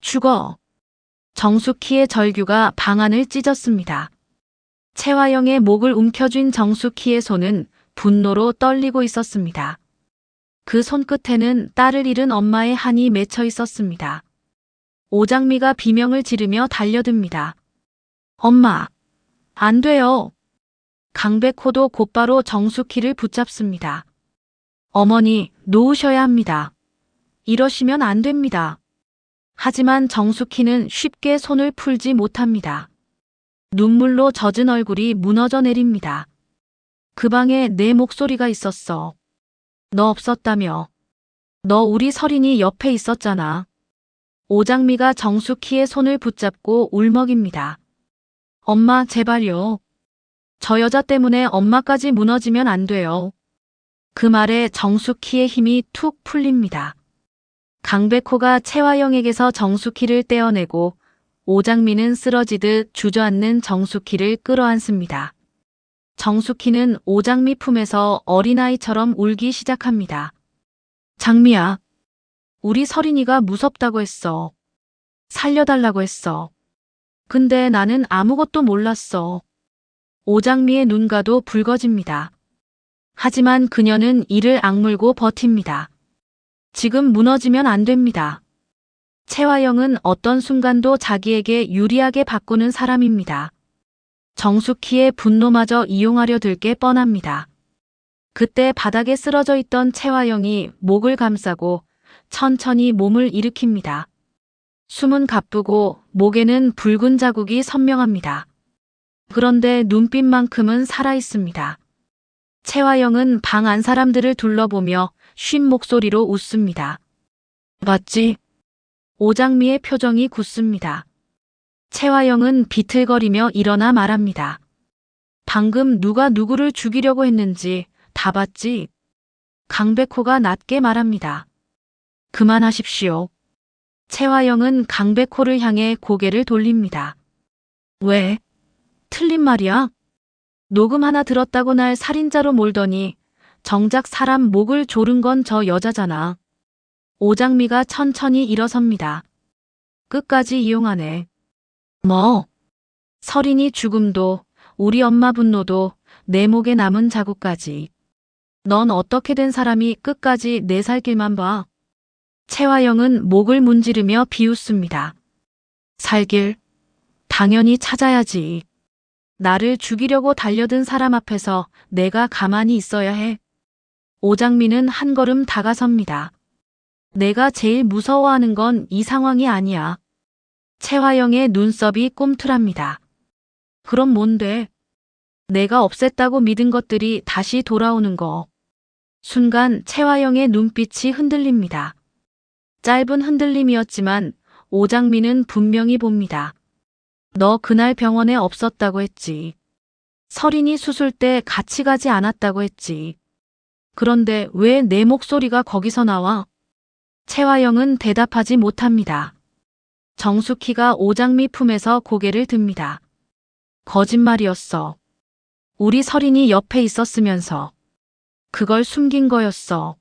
죽어. 정숙희의 절규가 방안을 찢었습니다. 채화영의 목을 움켜쥔 정숙희의 손은 분노로 떨리고 있었습니다. 그 손끝에는 딸을 잃은 엄마의 한이 맺혀 있었습니다. 오장미가 비명을 지르며 달려듭니다. 엄마, 안 돼요. 강백호도 곧바로 정숙희를 붙잡습니다. 어머니, 놓으셔야 합니다. 이러시면 안 됩니다. 하지만 정숙희는 쉽게 손을 풀지 못합니다. 눈물로 젖은 얼굴이 무너져 내립니다. 그 방에 내 목소리가 있었어. 너 없었다며. 너 우리 설인이 옆에 있었잖아. 오장미가 정숙희의 손을 붙잡고 울먹입니다. 엄마, 제발요. 저 여자 때문에 엄마까지 무너지면 안 돼요. 그 말에 정숙희의 힘이 툭 풀립니다. 강백호가 채화영에게서 정숙희를 떼어내고 오장미는 쓰러지듯 주저앉는 정숙희를 끌어안습니다. 정숙희는 오장미 품에서 어린아이처럼 울기 시작합니다. 장미야, 우리 설인이가 무섭다고 했어. 살려달라고 했어. 근데 나는 아무것도 몰랐어. 오장미의 눈가도 붉어집니다. 하지만 그녀는 이를 악물고 버팁니다. 지금 무너지면 안 됩니다. 채화영은 어떤 순간도 자기에게 유리하게 바꾸는 사람입니다. 정숙희의 분노마저 이용하려 들 게 뻔합니다. 그때 바닥에 쓰러져 있던 채화영이 목을 감싸고 천천히 몸을 일으킵니다. 숨은 가쁘고 목에는 붉은 자국이 선명합니다. 그런데 눈빛만큼은 살아있습니다. 채화영은 방 안 사람들을 둘러보며 쉰 목소리로 웃습니다. 맞지? 오장미의 표정이 굳습니다. 채화영은 비틀거리며 일어나 말합니다. 방금 누가 누구를 죽이려고 했는지 다 봤지? 강백호가 낮게 말합니다. 그만하십시오. 채화영은 강백호를 향해 고개를 돌립니다. 왜? 틀린 말이야? 녹음 하나 들었다고 날 살인자로 몰더니 정작 사람 목을 조른 건 저 여자잖아. 오장미가 천천히 일어섭니다. 끝까지 이용하네. 뭐? 설인이 죽음도 우리 엄마 분노도 내 목에 남은 자국까지. 넌 어떻게 된 사람이 끝까지 내 살 길만 봐. 채화영은 목을 문지르며 비웃습니다. 살길? 당연히 찾아야지. 나를 죽이려고 달려든 사람 앞에서 내가 가만히 있어야 해. 오장미는 한 걸음 다가섭니다. 내가 제일 무서워하는 건 이 상황이 아니야. 채화영의 눈썹이 꿈틀합니다. 그럼 뭔데? 내가 없앴다고 믿은 것들이 다시 돌아오는 거. 순간 채화영의 눈빛이 흔들립니다. 짧은 흔들림이었지만 오장미는 분명히 봅니다. 너 그날 병원에 없었다고 했지. 설인이 수술 때 같이 가지 않았다고 했지. 그런데 왜 내 목소리가 거기서 나와? 채화영은 대답하지 못합니다. 정숙희가 오장미 품에서 고개를 듭니다. 거짓말이었어. 우리 설인이 옆에 있었으면서. 그걸 숨긴 거였어.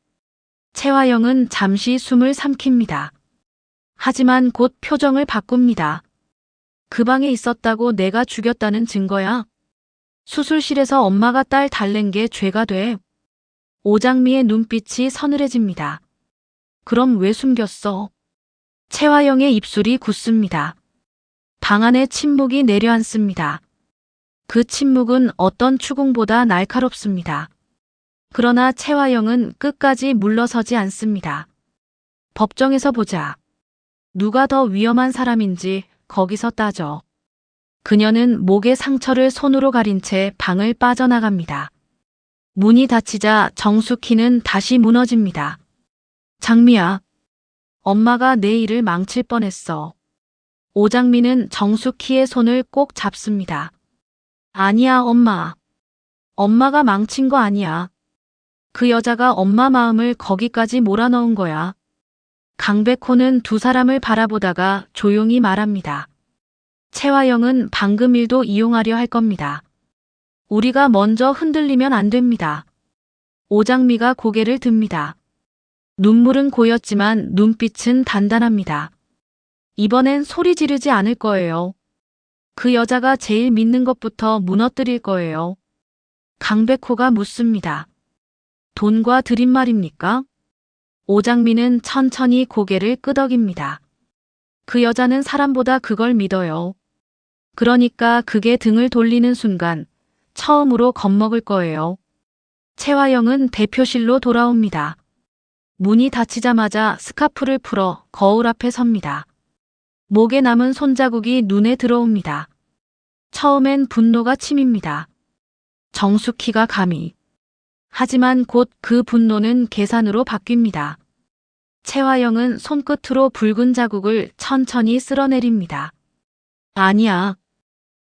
채화영은 잠시 숨을 삼킵니다. 하지만 곧 표정을 바꿉니다. 그 방에 있었다고 내가 죽였다는 증거야. 수술실에서 엄마가 딸 달랜 게 죄가 돼. 오장미의 눈빛이 서늘해집니다. 그럼 왜 숨겼어? 채화영의 입술이 굳습니다. 방 안에 침묵이 내려앉습니다. 그 침묵은 어떤 추궁보다 날카롭습니다. 그러나 채화영은 끝까지 물러서지 않습니다. 법정에서 보자. 누가 더 위험한 사람인지 거기서 따져. 그녀는 목의 상처를 손으로 가린 채 방을 빠져나갑니다. 문이 닫히자 정숙희는 다시 무너집니다. 장미야, 엄마가 내 일을 망칠 뻔했어. 오장미는 정숙희의 손을 꼭 잡습니다. 아니야, 엄마. 엄마가 망친 거 아니야. 그 여자가 엄마 마음을 거기까지 몰아넣은 거야. 강백호는 두 사람을 바라보다가 조용히 말합니다. 채화영은 방금 일도 이용하려 할 겁니다. 우리가 먼저 흔들리면 안 됩니다. 오장미가 고개를 듭니다. 눈물은 고였지만 눈빛은 단단합니다. 이번엔 소리 지르지 않을 거예요. 그 여자가 제일 믿는 것부터 무너뜨릴 거예요. 강백호가 묻습니다. 돈과 드림 말입니까? 오장민은 천천히 고개를 끄덕입니다. 그 여자는 사람보다 그걸 믿어요. 그러니까 그게 등을 돌리는 순간 처음으로 겁먹을 거예요. 최화영은 대표실로 돌아옵니다. 문이 닫히자마자 스카프를 풀어 거울 앞에 섭니다. 목에 남은 손자국이 눈에 들어옵니다. 처음엔 분노가 치밉니다. 정숙희가 감히. 하지만 곧 그 분노는 계산으로 바뀝니다. 최화영은 손끝으로 붉은 자국을 천천히 쓸어내립니다. 아니야.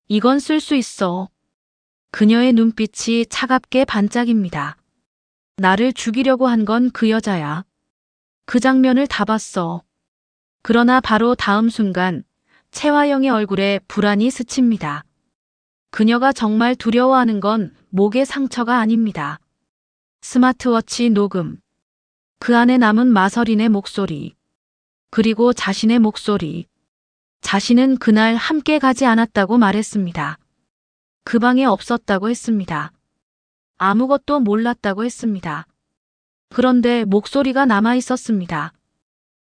이건 쓸 수 있어. 그녀의 눈빛이 차갑게 반짝입니다. 나를 죽이려고 한 건 그 여자야. 그 장면을 다 봤어. 그러나 바로 다음 순간 최화영의 얼굴에 불안이 스칩니다. 그녀가 정말 두려워하는 건 목의 상처가 아닙니다. 스마트워치 녹음. 그 안에 남은 마서린의 목소리. 그리고 자신의 목소리. 자신은 그날 함께 가지 않았다고 말했습니다. 그 방에 없었다고 했습니다. 아무것도 몰랐다고 했습니다. 그런데 목소리가 남아 있었습니다.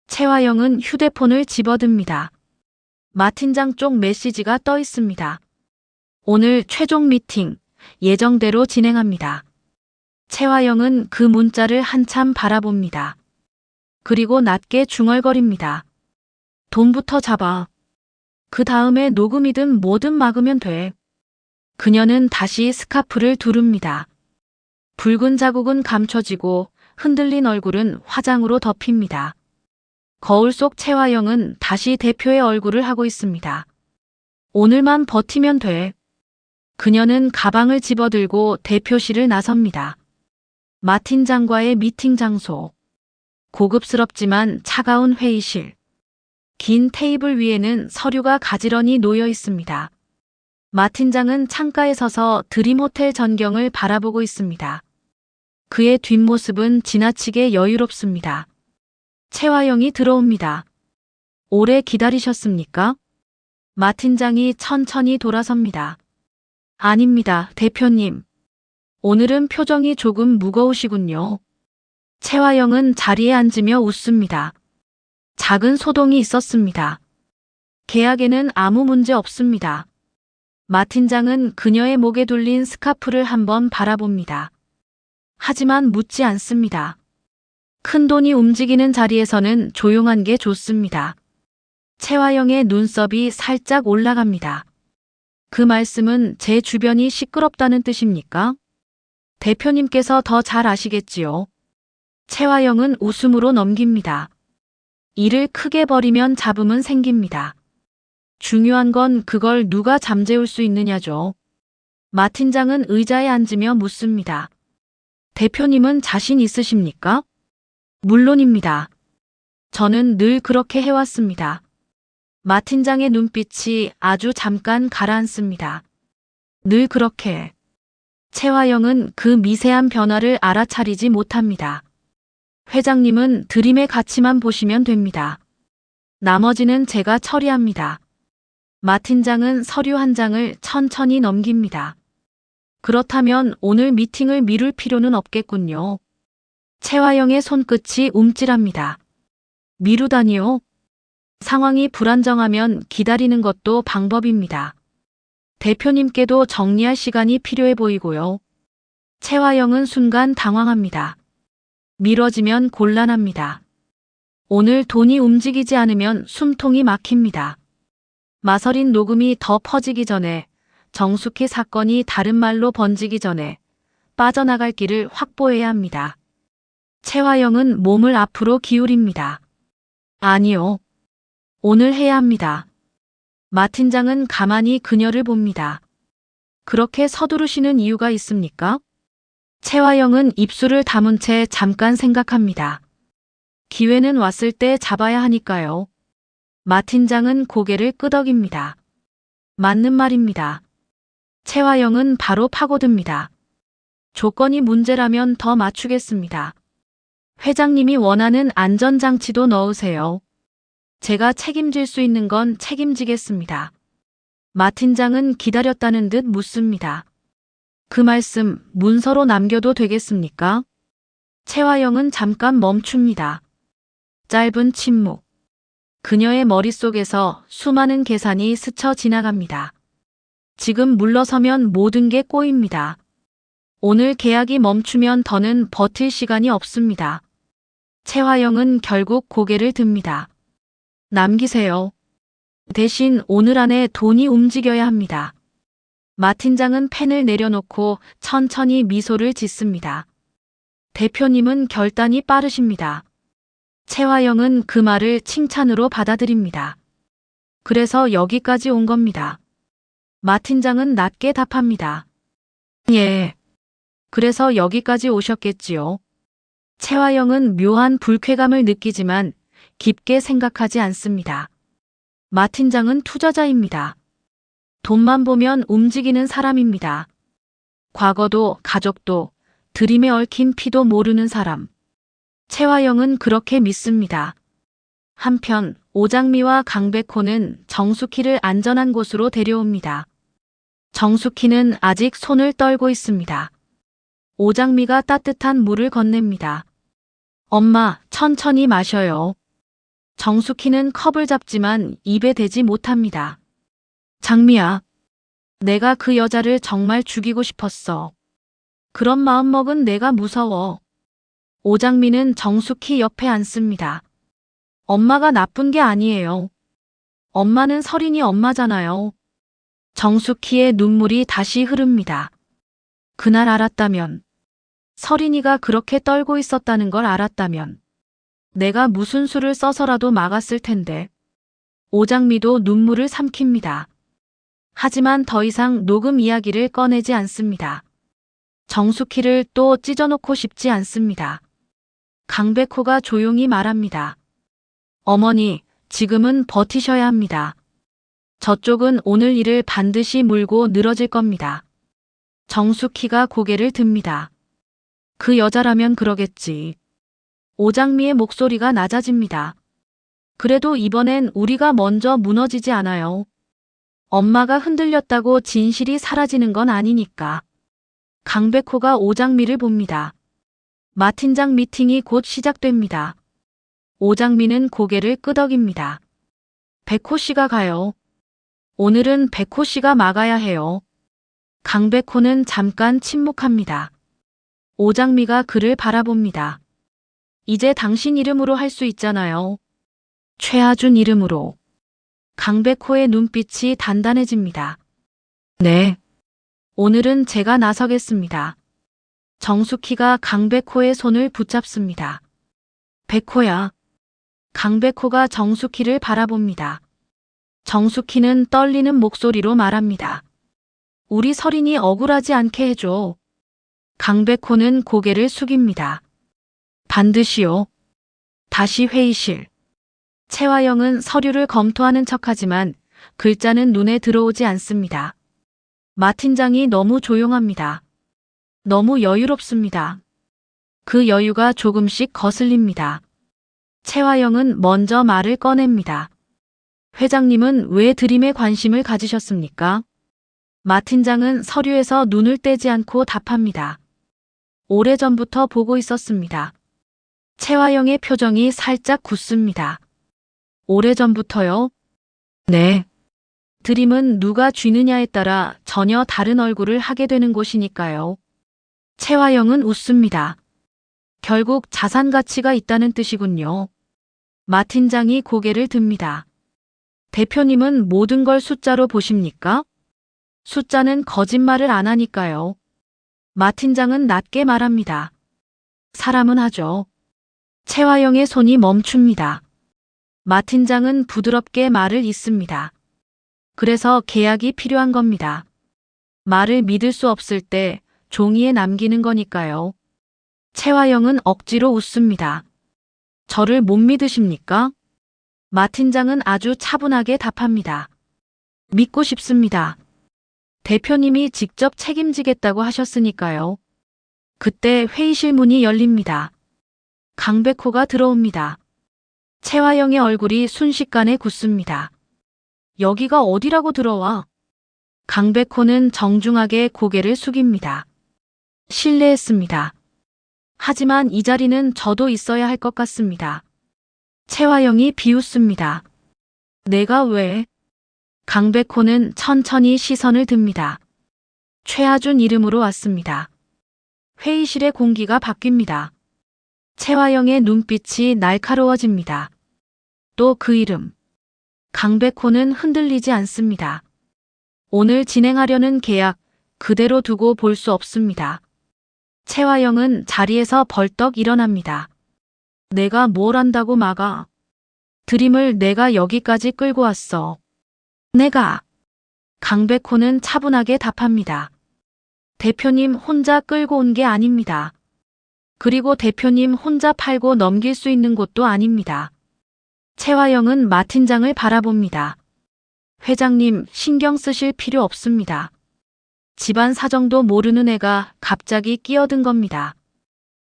최화영은 휴대폰을 집어듭니다. 마 팀장 쪽 메시지가 떠 있습니다. 오늘 최종 미팅 예정대로 진행합니다. 최화영은 그 문자를 한참 바라봅니다. 그리고 낮게 중얼거립니다. 돈부터 잡아. 그 다음에 녹음이든 뭐든 막으면 돼. 그녀는 다시 스카프를 두릅니다. 붉은 자국은 감춰지고 흔들린 얼굴은 화장으로 덮입니다. 거울 속 최화영은 다시 대표의 얼굴을 하고 있습니다. 오늘만 버티면 돼. 그녀는 가방을 집어들고 대표실을 나섭니다. 마 팀장과의 미팅 장소. 고급스럽지만 차가운 회의실. 긴 테이블 위에는 서류가 가지런히 놓여 있습니다. 마 팀장은 창가에 서서 드림호텔 전경을 바라보고 있습니다. 그의 뒷모습은 지나치게 여유롭습니다. 최화영이 들어옵니다. 오래 기다리셨습니까? 마 팀장이 천천히 돌아섭니다. 아닙니다, 대표님. 오늘은 표정이 조금 무거우시군요. 최화영은 자리에 앉으며 웃습니다. 작은 소동이 있었습니다. 계약에는 아무 문제 없습니다. 마 팀장은 그녀의 목에 둘린 스카프를 한번 바라봅니다. 하지만 묻지 않습니다. 큰 돈이 움직이는 자리에서는 조용한 게 좋습니다. 최화영의 눈썹이 살짝 올라갑니다. 그 말씀은 제 주변이 시끄럽다는 뜻입니까? 대표님께서 더 잘 아시겠지요. 최화영은 웃음으로 넘깁니다. 일을 크게 벌이면 잡음은 생깁니다. 중요한 건 그걸 누가 잠재울 수 있느냐죠. 마 팀장은 의자에 앉으며 묻습니다. 대표님은 자신 있으십니까? 물론입니다. 저는 늘 그렇게 해왔습니다. 마 팀장의 눈빛이 아주 잠깐 가라앉습니다. 늘 그렇게. 최화영은 그 미세한 변화를 알아차리지 못합니다. 회장님은 드림의 가치만 보시면 됩니다. 나머지는 제가 처리합니다. 마 팀장은 서류 한 장을 천천히 넘깁니다. 그렇다면 오늘 미팅을 미룰 필요는 없겠군요. 최화영의 손끝이 움찔합니다. 미루다니요? 상황이 불안정하면 기다리는 것도 방법입니다. 대표님께도 정리할 시간이 필요해 보이고요. 최화영은 순간 당황합니다. 미뤄지면 곤란합니다. 오늘 돈이 움직이지 않으면 숨통이 막힙니다. 마서린 녹음이 더 퍼지기 전에, 정숙희 사건이 다른 말로 번지기 전에 빠져나갈 길을 확보해야 합니다. 최화영은 몸을 앞으로 기울입니다. 아니요. 오늘 해야 합니다. 마 팀장은 가만히 그녀를 봅니다. 그렇게 서두르시는 이유가 있습니까? 최화영은 입술을 다문 채 잠깐 생각합니다. 기회는 왔을 때 잡아야 하니까요. 마 팀장은 고개를 끄덕입니다. 맞는 말입니다. 최화영은 바로 파고듭니다. 조건이 문제라면 더 맞추겠습니다. 회장님이 원하는 안전장치도 넣으세요. 제가 책임질 수 있는 건 책임지겠습니다. 마 팀장은 기다렸다는 듯 묻습니다. 그 말씀 문서로 남겨도 되겠습니까? 최화영은 잠깐 멈춥니다. 짧은 침묵. 그녀의 머릿속에서 수많은 계산이 스쳐 지나갑니다. 지금 물러서면 모든 게 꼬입니다. 오늘 계약이 멈추면 더는 버틸 시간이 없습니다. 최화영은 결국 고개를 듭니다. 남기세요. 대신 오늘 안에 돈이 움직여야 합니다. 마 팀장은 펜을 내려놓고 천천히 미소를 짓습니다. 대표님은 결단이 빠르십니다. 최화영은 그 말을 칭찬으로 받아들입니다. 그래서 여기까지 온 겁니다. 마 팀장은 낮게 답합니다. 예. 그래서 여기까지 오셨겠지요. 최화영은 묘한 불쾌감을 느끼지만 깊게 생각하지 않습니다. 마 팀장은 투자자입니다. 돈만 보면 움직이는 사람입니다. 과거도 가족도 드림에 얽힌 피도 모르는 사람. 최화영은 그렇게 믿습니다. 한편 오장미와 강백호는 정숙희를 안전한 곳으로 데려옵니다. 정숙희는 아직 손을 떨고 있습니다. 오장미가 따뜻한 물을 건넵니다. 엄마, 천천히 마셔요. 정숙희는 컵을 잡지만 입에 대지 못합니다. 장미야, 내가 그 여자를 정말 죽이고 싶었어. 그런 마음먹은 내가 무서워. 오장미는 정숙희 옆에 앉습니다. 엄마가 나쁜 게 아니에요. 엄마는 설인이 엄마잖아요. 정숙희의 눈물이 다시 흐릅니다. 그날 알았다면, 설인이가 그렇게 떨고 있었다는 걸 알았다면, 내가 무슨 수를 써서라도 막았을 텐데. 오장미도 눈물을 삼킵니다. 하지만 더 이상 녹음 이야기를 꺼내지 않습니다. 정숙희를 또 찢어놓고 싶지 않습니다. 강백호가 조용히 말합니다. 어머니, 지금은 버티셔야 합니다. 저쪽은 오늘 일을 반드시 물고 늘어질 겁니다. 정숙희가 고개를 듭니다. 그 여자라면 그러겠지. 오장미의 목소리가 낮아집니다. 그래도 이번엔 우리가 먼저 무너지지 않아요. 엄마가 흔들렸다고 진실이 사라지는 건 아니니까. 강백호가 오장미를 봅니다. 마 팀장 미팅이 곧 시작됩니다. 오장미는 고개를 끄덕입니다. 백호 씨가 가요. 오늘은 백호 씨가 막아야 해요. 강백호는 잠깐 침묵합니다. 오장미가 그를 바라봅니다. 이제 당신 이름으로 할 수 있잖아요. 최하준 이름으로. 강백호의 눈빛이 단단해집니다. 네. 오늘은 제가 나서겠습니다. 정숙희가 강백호의 손을 붙잡습니다. 백호야. 강백호가 정숙희를 바라봅니다. 정숙희는 떨리는 목소리로 말합니다. 우리 설인이 억울하지 않게 해줘. 강백호는 고개를 숙입니다. 반드시요. 다시 회의실. 최화영은 서류를 검토하는 척하지만 글자는 눈에 들어오지 않습니다. 마 팀장이 너무 조용합니다. 너무 여유롭습니다. 그 여유가 조금씩 거슬립니다. 최화영은 먼저 말을 꺼냅니다. 회장님은 왜 드림에 관심을 가지셨습니까? 마 팀장은 서류에서 눈을 떼지 않고 답합니다. 오래전부터 보고 있었습니다. 최화영의 표정이 살짝 굳습니다. 오래전부터요? 네. 드림은 누가 쥐느냐에 따라 전혀 다른 얼굴을 하게 되는 곳이니까요. 최화영은 웃습니다. 결국 자산 가치가 있다는 뜻이군요. 마 팀장이 고개를 듭니다. 대표님은 모든 걸 숫자로 보십니까? 숫자는 거짓말을 안 하니까요. 마 팀장은 낮게 말합니다. 사람은 하죠. 최화영의 손이 멈춥니다. 마 팀장은 부드럽게 말을 잇습니다. 그래서 계약이 필요한 겁니다. 말을 믿을 수 없을 때 종이에 남기는 거니까요. 최화영은 억지로 웃습니다. 저를 못 믿으십니까? 마 팀장은 아주 차분하게 답합니다. 믿고 싶습니다. 대표님이 직접 책임지겠다고 하셨으니까요. 그때 회의실 문이 열립니다. 강백호가 들어옵니다. 최화영의 얼굴이 순식간에 굳습니다. 여기가 어디라고 들어와? 강백호는 정중하게 고개를 숙입니다. 실례했습니다. 하지만 이 자리는 저도 있어야 할 것 같습니다. 최화영이 비웃습니다. 내가 왜? 강백호는 천천히 시선을 듭니다. 최하준 이름으로 왔습니다. 회의실의 공기가 바뀝니다. 최화영의 눈빛이 날카로워집니다. 또 그 이름. 강백호는 흔들리지 않습니다. 오늘 진행하려는 계약 그대로 두고 볼 수 없습니다. 최화영은 자리에서 벌떡 일어납니다. 내가 뭘 안다고 막아? 드림을 내가 여기까지 끌고 왔어. 내가. 강백호는 차분하게 답합니다. 대표님 혼자 끌고 온 게 아닙니다. 그리고 대표님 혼자 팔고 넘길 수 있는 곳도 아닙니다. 최화영은 마 팀장을 바라봅니다. 회장님 신경 쓰실 필요 없습니다. 집안 사정도 모르는 애가 갑자기 끼어든 겁니다.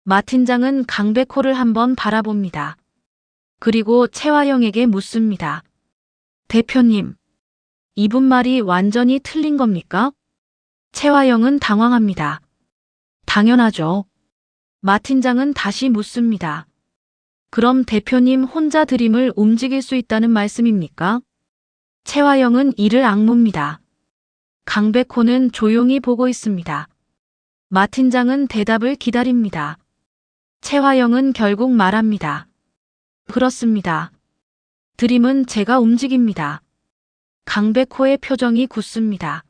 마 팀장은 강백호를 한번 바라봅니다. 그리고 최화영에게 묻습니다. 대표님, 이분 말이 완전히 틀린 겁니까? 최화영은 당황합니다. 당연하죠. 마 팀장은 다시 묻습니다. 그럼 대표님 혼자 드림을 움직일 수 있다는 말씀입니까? 최화영은 이를 악뭅니다. 강백호는 조용히 보고 있습니다. 마 팀장은 대답을 기다립니다. 최화영은 결국 말합니다. 그렇습니다. 드림은 제가 움직입니다. 강백호의 표정이 굳습니다.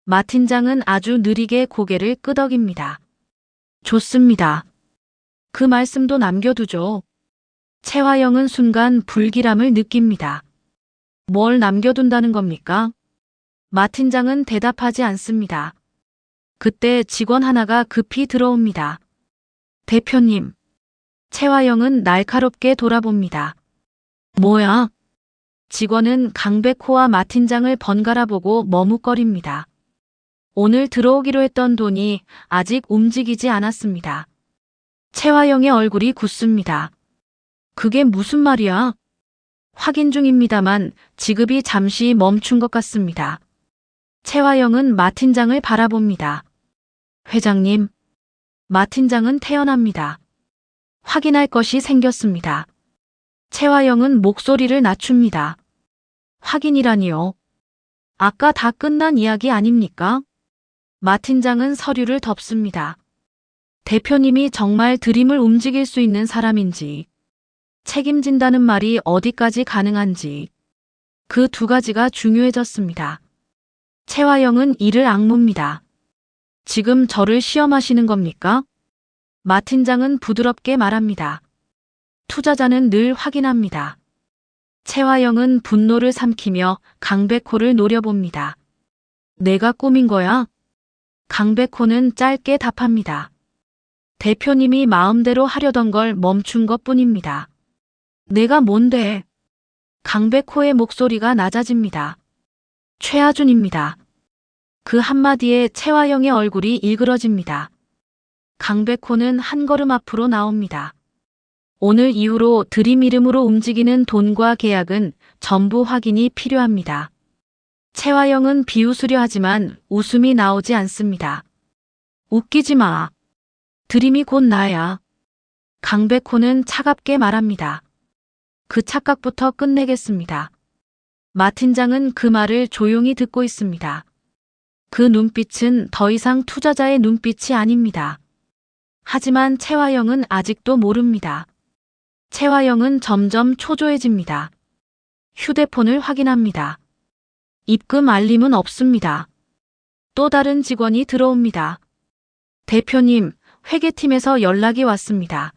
마 팀장은 아주 느리게 고개를 끄덕입니다. 좋습니다. 그 말씀도 남겨두죠. 최화영은 순간 불길함을 느낍니다. 뭘 남겨둔다는 겁니까? 마 팀장은 대답하지 않습니다. 그때 직원 하나가 급히 들어옵니다. 대표님. 최화영은 날카롭게 돌아봅니다. 뭐야? 직원은 강백호와 마 팀장을 번갈아 보고 머뭇거립니다. 오늘 들어오기로 했던 돈이 아직 움직이지 않았습니다. 최화영의 얼굴이 굳습니다. 그게 무슨 말이야? 확인 중입니다만 지급이 잠시 멈춘 것 같습니다. 최화영은 마 팀장을 바라봅니다. 회장님. 마 팀장은 태연합니다. 확인할 것이 생겼습니다. 최화영은 목소리를 낮춥니다. 확인이라니요. 아까 다 끝난 이야기 아닙니까? 마 팀장은 서류를 덮습니다. 대표님이 정말 드림을 움직일 수 있는 사람인지, 책임진다는 말이 어디까지 가능한지, 그 두 가지가 중요해졌습니다. 최화영은 이를 악뭅니다. 지금 저를 시험하시는 겁니까? 마 팀장은 부드럽게 말합니다. 투자자는 늘 확인합니다. 최화영은 분노를 삼키며 강백호를 노려봅니다. 내가 꾸민 거야? 강백호는 짧게 답합니다. 대표님이 마음대로 하려던 걸 멈춘 것뿐입니다. 내가 뭔데? 강백호의 목소리가 낮아집니다. 최하준입니다. 그 한마디에 최화영의 얼굴이 일그러집니다. 강백호는 한 걸음 앞으로 나옵니다. 오늘 이후로 드림 이름으로 움직이는 돈과 계약은 전부 확인이 필요합니다. 최화영은 비웃으려 하지만 웃음이 나오지 않습니다. 웃기지 마. 드림이 곧 나야. 강백호는 차갑게 말합니다. 그 착각부터 끝내겠습니다. 마 팀장은 그 말을 조용히 듣고 있습니다. 그 눈빛은 더 이상 투자자의 눈빛이 아닙니다. 하지만 최화영은 아직도 모릅니다. 최화영은 점점 초조해집니다. 휴대폰을 확인합니다. 입금 알림은 없습니다. 또 다른 직원이 들어옵니다. 대표님, 회계팀에서 연락이 왔습니다.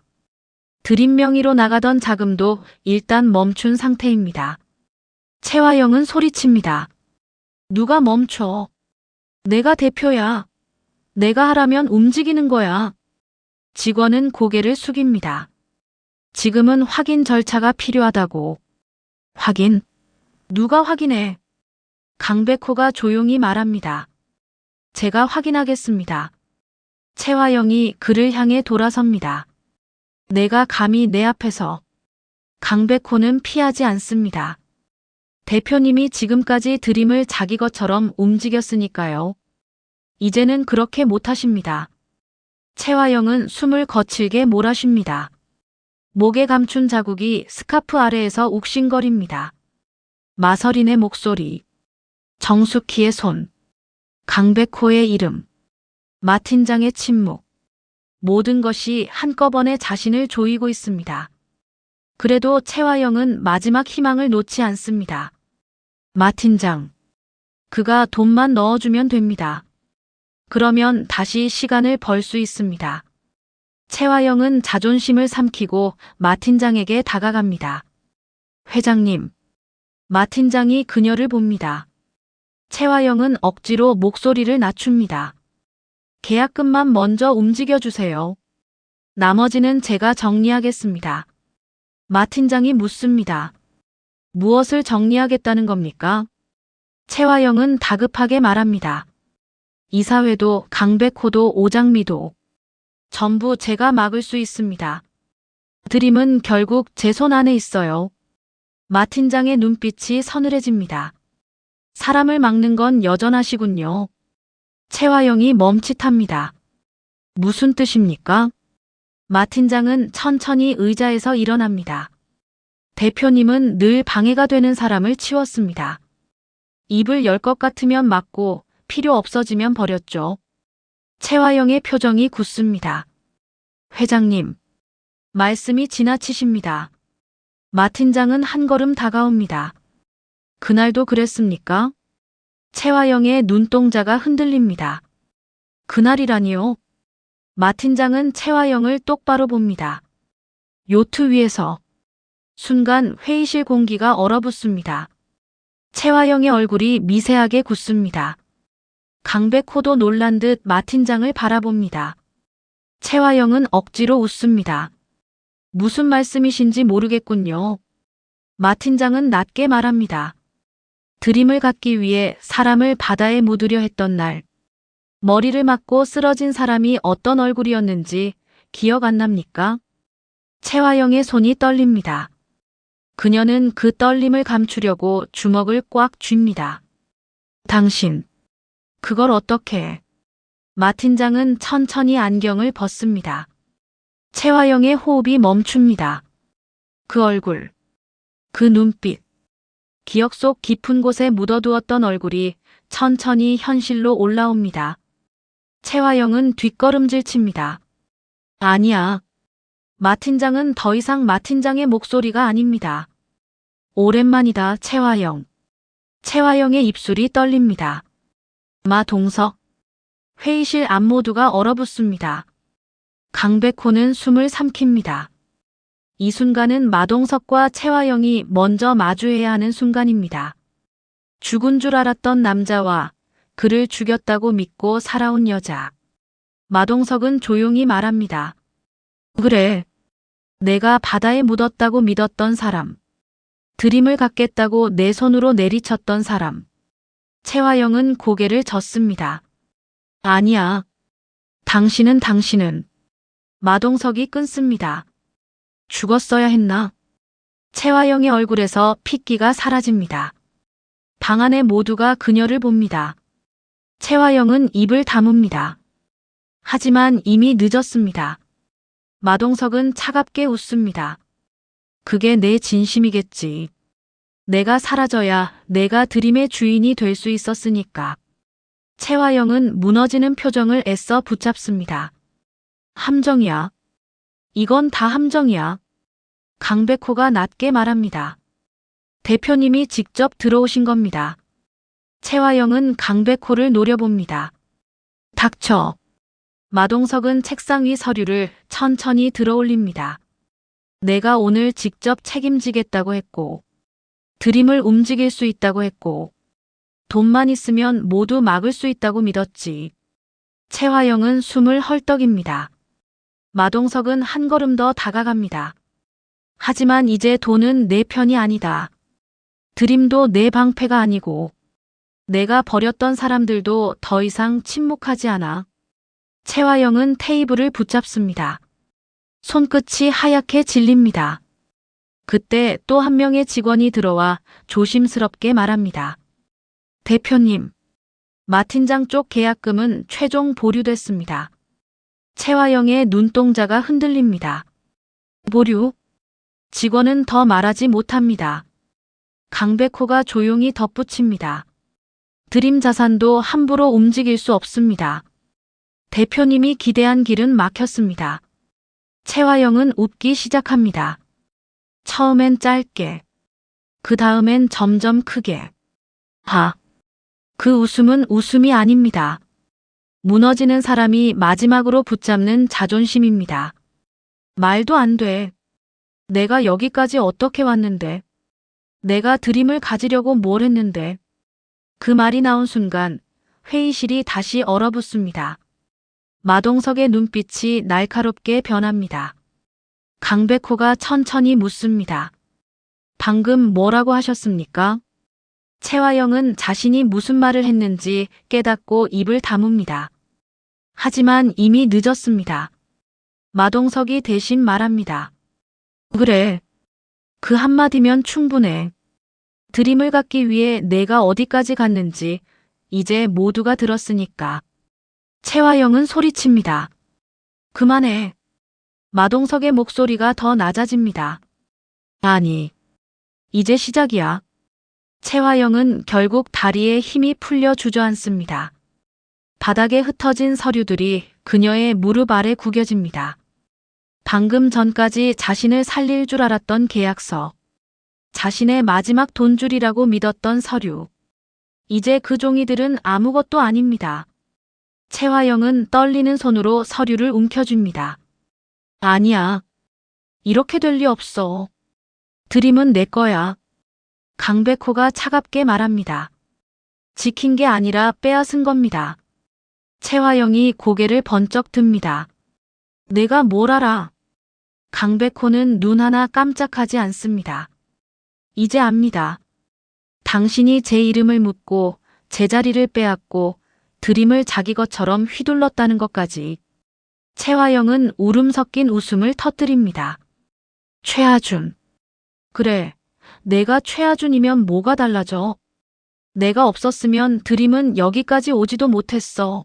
드림 명의로 나가던 자금도 일단 멈춘 상태입니다. 최화영은 소리칩니다. 누가 멈춰? 내가 대표야. 내가 하라면 움직이는 거야. 직원은 고개를 숙입니다. 지금은 확인 절차가 필요하다고. 확인? 누가 확인해? 강백호가 조용히 말합니다. 제가 확인하겠습니다. 최화영이 그를 향해 돌아섭니다. 내가 감히 내 앞에서. 강백호는 피하지 않습니다. 대표님이 지금까지 드림을 자기 것처럼 움직였으니까요. 이제는 그렇게 못하십니다. 채화영은 숨을 거칠게 몰아쉽니다. 목에 감춘 자국이 스카프 아래에서 욱신거립니다. 마서린의 목소리, 정숙희의 손, 강백호의 이름, 마 팀장의 침묵. 모든 것이 한꺼번에 자신을 조이고 있습니다. 그래도 채화영은 마지막 희망을 놓지 않습니다. 마 팀장, 그가 돈만 넣어주면 됩니다. 그러면 다시 시간을 벌 수 있습니다. 채화영은 자존심을 삼키고 마 팀장에게 다가갑니다. 회장님. 마 팀장이 그녀를 봅니다. 채화영은 억지로 목소리를 낮춥니다. 계약금만 먼저 움직여주세요. 나머지는 제가 정리하겠습니다. 마 팀장이 묻습니다. 무엇을 정리하겠다는 겁니까? 채화영은 다급하게 말합니다. 이사회도 강백호도 오장미도 전부 제가 막을 수 있습니다. 드림은 결국 제 손 안에 있어요. 마 팀장의 눈빛이 서늘해집니다. 사람을 막는 건 여전하시군요. 채화영이 멈칫합니다. 무슨 뜻입니까? 마 팀장은 천천히 의자에서 일어납니다. 대표님은 늘 방해가 되는 사람을 치웠습니다. 입을 열 것 같으면 막고 필요 없어지면 버렸죠. 채화영의 표정이 굳습니다. 회장님, 말씀이 지나치십니다. 마 팀장은 한 걸음 다가옵니다. 그날도 그랬습니까? 채화영의 눈동자가 흔들립니다. 그날이라니요? 마 팀장은 채화영을 똑바로 봅니다. 요트 위에서. 순간 회의실 공기가 얼어붙습니다. 채화영의 얼굴이 미세하게 굳습니다. 강백호도 놀란 듯 마 팀장을 바라봅니다. 채화영은 억지로 웃습니다. 무슨 말씀이신지 모르겠군요. 마 팀장은 낮게 말합니다. 드림을 갖기 위해 사람을 바다에 묻으려 했던 날, 머리를 맞고 쓰러진 사람이 어떤 얼굴이었는지 기억 안 납니까? 채화영의 손이 떨립니다. 그녀는 그 떨림을 감추려고 주먹을 꽉 쥡니다. 당신, 그걸 어떻게 해? 마 팀장은 천천히 안경을 벗습니다. 채화영의 호흡이 멈춥니다. 그 얼굴, 그 눈빛, 기억 속 깊은 곳에 묻어두었던 얼굴이 천천히 현실로 올라옵니다. 채화영은 뒷걸음질 칩니다. 아니야. 마 팀장은 더 이상 마 팀장의 목소리가 아닙니다. 오랜만이다, 채화영. 채화영의 입술이 떨립니다. 마 동석. 회의실 앞 모두가 얼어붙습니다. 강백호는 숨을 삼킵니다. 이 순간은 마동석과 채화영이 먼저 마주해야 하는 순간입니다. 죽은 줄 알았던 남자와 그를 죽였다고 믿고 살아온 여자. 마동석은 조용히 말합니다. 그래. 내가 바다에 묻었다고 믿었던 사람. 드림을 갖겠다고 내 손으로 내리쳤던 사람. 채화영은 고개를 젓습니다. 아니야. 당신은. 마동석이 끊습니다. 죽었어야 했나? 채화영의 얼굴에서 핏기가 사라집니다. 방 안에 모두가 그녀를 봅니다. 채화영은 입을 다뭅니다. 하지만 이미 늦었습니다. 마동석은 차갑게 웃습니다. 그게 내 진심이겠지. 내가 사라져야 내가 드림의 주인이 될 수 있었으니까. 채화영은 무너지는 표정을 애써 붙잡습니다. 함정이야. 이건 다 함정이야. 강백호가 낮게 말합니다. 대표님이 직접 들어오신 겁니다. 채화영은 강백호를 노려봅니다. 닥쳐. 마동석은 책상 위 서류를 천천히 들어올립니다. 내가 오늘 직접 책임지겠다고 했고, 드림을 움직일 수 있다고 했고, 돈만 있으면 모두 막을 수 있다고 믿었지. 채화영은 숨을 헐떡입니다. 마동석은 한 걸음 더 다가갑니다. 하지만 이제 돈은 내 편이 아니다. 드림도 내 방패가 아니고, 내가 버렸던 사람들도 더 이상 침묵하지 않아. 채화영은 테이블을 붙잡습니다. 손끝이 하얗게 질립니다. 그때 또 한 명의 직원이 들어와 조심스럽게 말합니다. 대표님, 마 팀장 쪽 계약금은 최종 보류됐습니다. 최화영의 눈동자가 흔들립니다. 보류? 직원은 더 말하지 못합니다. 강백호가 조용히 덧붙입니다. 드림 자산도 함부로 움직일 수 없습니다. 대표님이 기대한 길은 막혔습니다. 최화영은 웃기 시작합니다. 처음엔 짧게, 그 다음엔 점점 크게. 그 웃음은 웃음이 아닙니다. 무너지는 사람이 마지막으로 붙잡는 자존심입니다. 말도 안 돼. 내가 여기까지 어떻게 왔는데? 내가 드림을 가지려고 뭘 했는데? 그 말이 나온 순간 회의실이 다시 얼어붙습니다. 마동석의 눈빛이 날카롭게 변합니다. 강백호가 천천히 묻습니다. 방금 뭐라고 하셨습니까? 최화영은 자신이 무슨 말을 했는지 깨닫고 입을 다뭅니다. 하지만 이미 늦었습니다. 마동석이 대신 말합니다. 그래. 그 한마디면 충분해. 드림을 갖기 위해 내가 어디까지 갔는지 이제 모두가 들었으니까. 최화영은 소리칩니다. 그만해. 마동석의 목소리가 더 낮아집니다. 아니, 이제 시작이야. 최화영은 결국 다리에 힘이 풀려 주저앉습니다. 바닥에 흩어진 서류들이 그녀의 무릎 아래 구겨집니다. 방금 전까지 자신을 살릴 줄 알았던 계약서, 자신의 마지막 돈줄이라고 믿었던 서류. 이제 그 종이들은 아무것도 아닙니다. 최화영은 떨리는 손으로 서류를 움켜쥡니다. 아니야. 이렇게 될 리 없어. 드림은 내 거야. 강백호가 차갑게 말합니다. 지킨 게 아니라 빼앗은 겁니다. 최화영이 고개를 번쩍 듭니다. 내가 뭘 알아? 강백호는 눈 하나 깜짝하지 않습니다. 이제 압니다. 당신이 제 이름을 묻고 제 자리를 빼앗고 드림을 자기 것처럼 휘둘렀다는 것까지. 최화영은 울음 섞인 웃음을 터뜨립니다. 최하준. 그래, 내가 최하준이면 뭐가 달라져? 내가 없었으면 드림은 여기까지 오지도 못했어.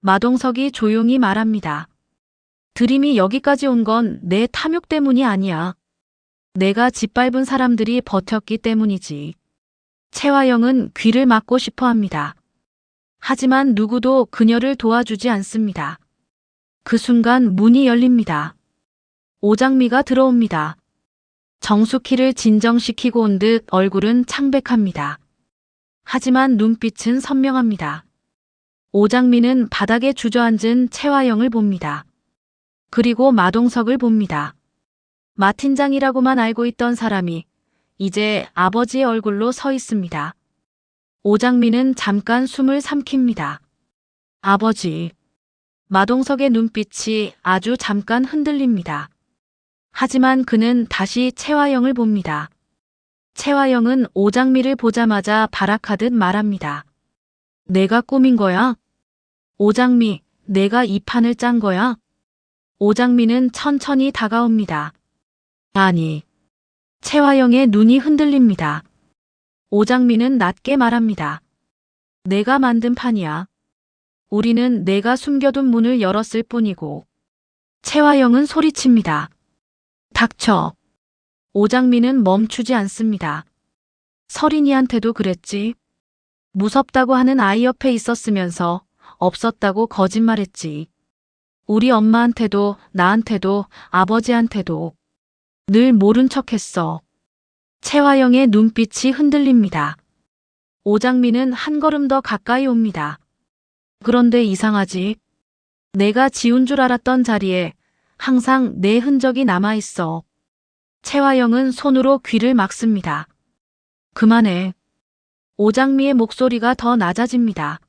마동석이 조용히 말합니다. 드림이 여기까지 온 건 내 탐욕 때문이 아니야. 내가 짓밟은 사람들이 버텼기 때문이지. 최화영은 귀를 막고 싶어 합니다. 하지만 누구도 그녀를 도와주지 않습니다. 그 순간 문이 열립니다. 오장미가 들어옵니다. 정숙희를 진정시키고 온 듯 얼굴은 창백합니다. 하지만 눈빛은 선명합니다. 오장미는 바닥에 주저앉은 최화영을 봅니다. 그리고 마동석을 봅니다. 마 팀장이라고만 알고 있던 사람이 이제 아버지의 얼굴로 서 있습니다. 오장미는 잠깐 숨을 삼킵니다. 아버지. 마동석의 눈빛이 아주 잠깐 흔들립니다. 하지만 그는 다시 최화영을 봅니다. 최화영은 오장미를 보자마자 발악하듯 말합니다. 내가 꾸민 거야? 오장미, 내가 이 판을 짠 거야? 오장미는 천천히 다가옵니다. 아니. 최화영의 눈이 흔들립니다. 오장미는 낮게 말합니다. 내가 만든 판이야. 우리는 내가 숨겨둔 문을 열었을 뿐이고. 최화영은 소리칩니다. 닥쳐. 오장미는 멈추지 않습니다. 서린이한테도 그랬지. 무섭다고 하는 아이 옆에 있었으면서 없었다고 거짓말했지. 우리 엄마한테도 나한테도 아버지한테도 늘 모른 척했어. 최화영의 눈빛이 흔들립니다. 오장미는 한 걸음 더 가까이 옵니다. 그런데 이상하지? 내가 지운 줄 알았던 자리에 항상 내 흔적이 남아있어. 최화영은 손으로 귀를 막습니다. 그만해. 오장미의 목소리가 더 낮아집니다.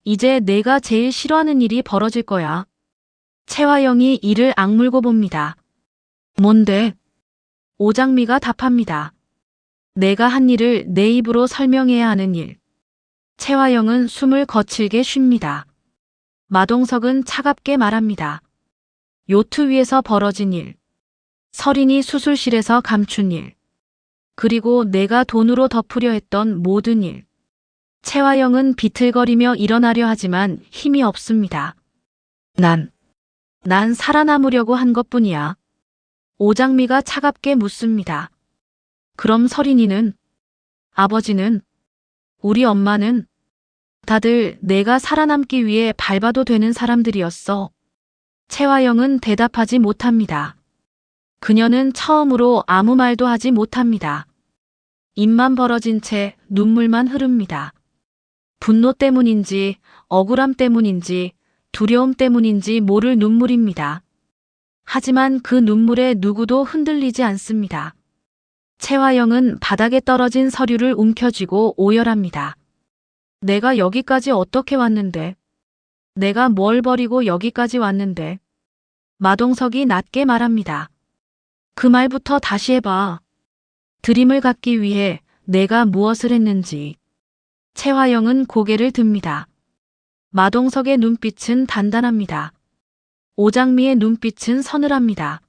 이제 내가 제일 싫어하는 일이 벌어질 거야. 최화영이 이를 악물고 봅니다. 뭔데? 오장미가 답합니다. 내가 한 일을 내 입으로 설명해야 하는 일. 최화영은 숨을 거칠게 쉽니다. 마동석은 차갑게 말합니다. 요트 위에서 벌어진 일. 서린이 수술실에서 감춘 일, 그리고 내가 돈으로 덮으려 했던 모든 일. 채화영은 비틀거리며 일어나려 하지만 힘이 없습니다. 난 살아남으려고 한 것뿐이야. 오장미가 차갑게 묻습니다. 그럼 서린이는? 아버지는? 우리 엄마는? 다들 내가 살아남기 위해 밟아도 되는 사람들이었어. 채화영은 대답하지 못합니다. 그녀는 처음으로 아무 말도 하지 못합니다. 입만 벌어진 채 눈물만 흐릅니다. 분노 때문인지, 억울함 때문인지, 두려움 때문인지 모를 눈물입니다. 하지만 그 눈물에 누구도 흔들리지 않습니다. 채화영은 바닥에 떨어진 서류를 움켜쥐고 오열합니다. 내가 여기까지 어떻게 왔는데? 내가 뭘 버리고 여기까지 왔는데? 마동석이 낮게 말합니다. 그 말부터 다시 해봐. 드림을 갖기 위해 내가 무엇을 했는지. 채화영은 고개를 듭니다. 마동석의 눈빛은 단단합니다. 오장미의 눈빛은 서늘합니다.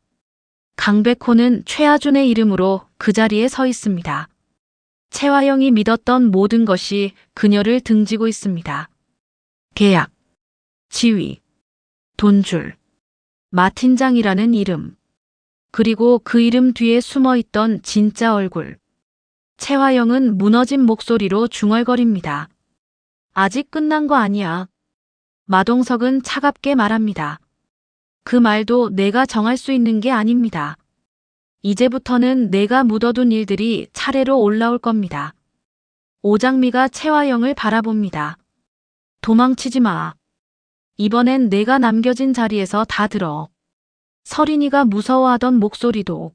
강백호는 최아준의 이름으로 그 자리에 서 있습니다. 채화영이 믿었던 모든 것이 그녀를 등지고 있습니다. 계약, 지위, 돈줄, 마팀장이라는 이름, 그리고 그 이름 뒤에 숨어있던 진짜 얼굴. 채화영은 무너진 목소리로 중얼거립니다. 아직 끝난 거 아니야. 마동석은 차갑게 말합니다. 그 말도 내가 정할 수 있는 게 아닙니다. 이제부터는 내가 묻어둔 일들이 차례로 올라올 겁니다. 오장미가 채화영을 바라봅니다. 도망치지 마. 이번엔 내가 남겨진 자리에서 다 들어. 서린이가 무서워하던 목소리도,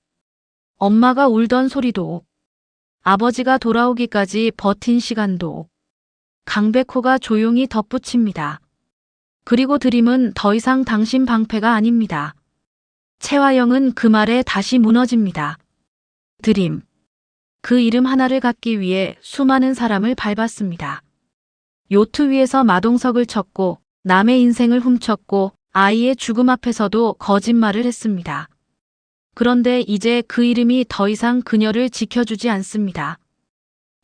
엄마가 울던 소리도, 아버지가 돌아오기까지 버틴 시간도. 강백호가 조용히 덧붙입니다. 그리고 드림은 더 이상 당신 방패가 아닙니다. 채화영은 그 말에 다시 무너집니다. 드림. 그 이름 하나를 갖기 위해 수많은 사람을 밟았습니다. 요트 위에서 마동석을 쳤고 남의 인생을 훔쳤고 아이의 죽음 앞에서도 거짓말을 했습니다. 그런데 이제 그 이름이 더 이상 그녀를 지켜주지 않습니다.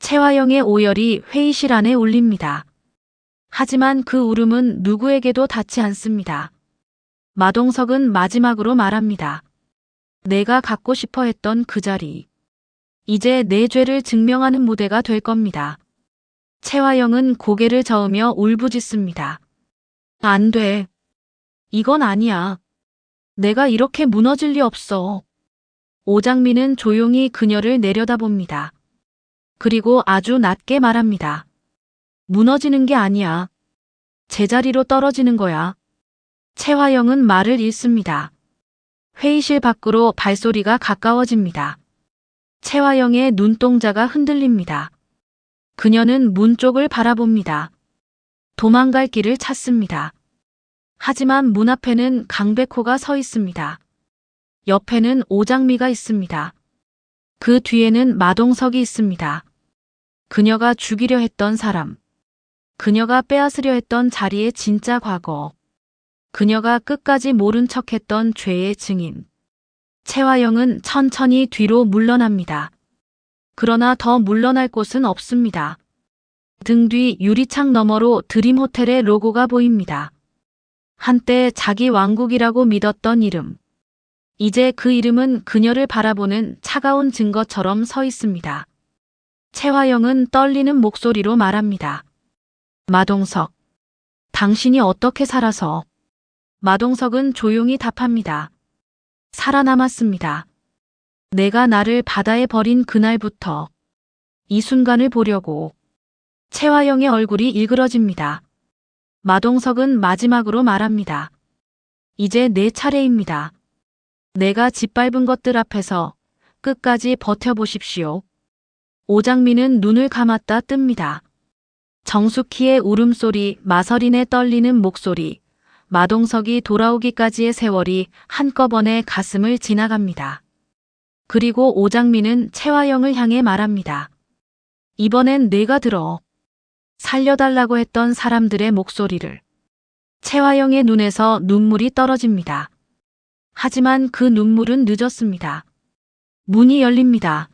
채화영의 오열이 회의실 안에 울립니다. 하지만 그 울음은 누구에게도 닿지 않습니다. 마동석은 마지막으로 말합니다. 내가 갖고 싶어 했던 그 자리. 이제 내 죄를 증명하는 무대가 될 겁니다. 채화영은 고개를 저으며 울부짖습니다. 안 돼. 이건 아니야. 내가 이렇게 무너질 리 없어. 오장미는 조용히 그녀를 내려다봅니다. 그리고 아주 낮게 말합니다. 무너지는 게 아니야. 제자리로 떨어지는 거야. 채화영은 말을 잃습니다. 회의실 밖으로 발소리가 가까워집니다. 채화영의 눈동자가 흔들립니다. 그녀는 문 쪽을 바라봅니다. 도망갈 길을 찾습니다. 하지만 문 앞에는 강백호가 서 있습니다. 옆에는 오장미가 있습니다. 그 뒤에는 마동석이 있습니다. 그녀가 죽이려 했던 사람. 그녀가 빼앗으려 했던 자리의 진짜 과거. 그녀가 끝까지 모른 척했던 죄의 증인. 채화영은 천천히 뒤로 물러납니다. 그러나 더 물러날 곳은 없습니다. 등 뒤 유리창 너머로 드림호텔의 로고가 보입니다. 한때 자기 왕국이라고 믿었던 이름. 이제 그 이름은 그녀를 바라보는 차가운 증거처럼 서 있습니다. 채화영은 떨리는 목소리로 말합니다. 마동석, 당신이 어떻게 살아서? 마동석은 조용히 답합니다. 살아남았습니다. 내가 나를 바다에 버린 그날부터 이 순간을 보려고. 채화영의 얼굴이 일그러집니다. 마동석은 마지막으로 말합니다. 이제 내 차례입니다. 내가 짓밟은 것들 앞에서 끝까지 버텨보십시오. 오장미는 눈을 감았다 뜹니다. 정숙희의 울음소리, 마서린의 떨리는 목소리, 마동석이 돌아오기까지의 세월이 한꺼번에 가슴을 지나갑니다. 그리고 오장미는 채화영을 향해 말합니다. 이번엔 내가 들어. 살려달라고 했던 사람들의 목소리를. 채화영의 눈에서 눈물이 떨어집니다. 하지만 그 눈물은 늦었습니다. 문이 열립니다.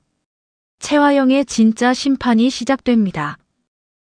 채화영의 진짜 심판이 시작됩니다.